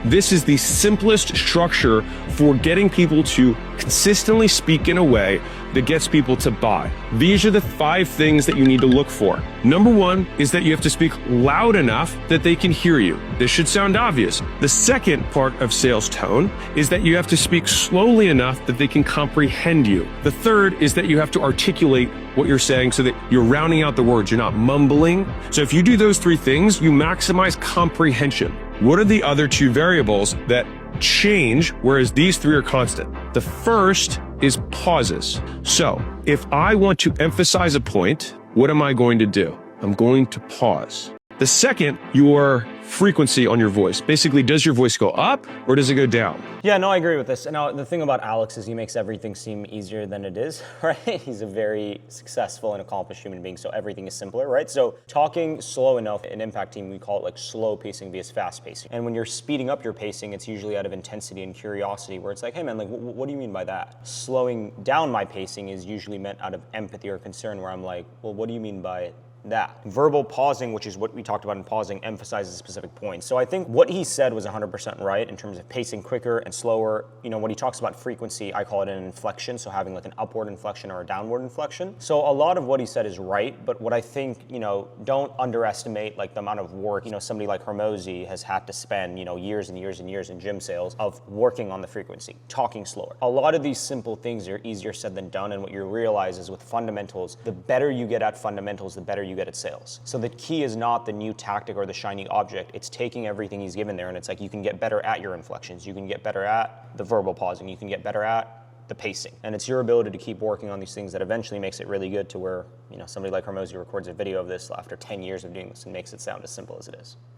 this is the simplest structure for getting people to consistently speak in a way that gets people to buy. These are the 5 things that you need to look for. Number 1 is that you have to speak loud enough that they can hear you. This should sound obvious. The second part of sales tone is that you have to speak slowly enough that they can comprehend you. The third is that you have to articulate what you're saying so that you're rounding out the words, you're not mumbling. So if you do those 3 things, you maximize comprehension. What are the other 2 variables that change, whereas these 3 are constant? The first is pauses. So if I want to emphasize a point, what am I going to do? I'm going to pause. The second, your frequency on your voice. Basically, does your voice go up or does it go down? Yeah, no, I agree with this. And now the thing about Alex is he makes everything seem easier than it is, right? He's a very successful and accomplished human being, so everything is simpler, right? So talking slow enough, in Impact Team, we call it like slow pacing vs fast pacing. And when you're speeding up your pacing, it's usually out of intensity and curiosity, where it's like, hey man, like, what do you mean by that? Slowing down my pacing is usually meant out of empathy or concern, where I'm like, well, what do you mean by that? Verbal pausing, which is what we talked about in pausing, emphasizes specific points. So I think what he said was 100% right in terms of pacing quicker and slower. You know, when he talks about frequency, I call it an inflection, so having like an upward inflection or a downward inflection. So a lot of what he said is right, but what I think, you know, don't underestimate like the amount of work, you know, somebody like Hormozi has had to spend, you know, years and years and years in gym sales of working on the frequency, talking slower. A lot of these simple things are easier said than done, and what you realize is with fundamentals, the better you get at fundamentals, the better you get at sales. So the key is not the new tactic or the shiny object. It's taking everything he's given there, and it's like you can get better at your inflections. You can get better at the verbal pausing. You can get better at the pacing. And it's your ability to keep working on these things that eventually makes it really good to where, you know, somebody like Hormozi records a video of this after 10 years of doing this and makes it sound as simple as it is.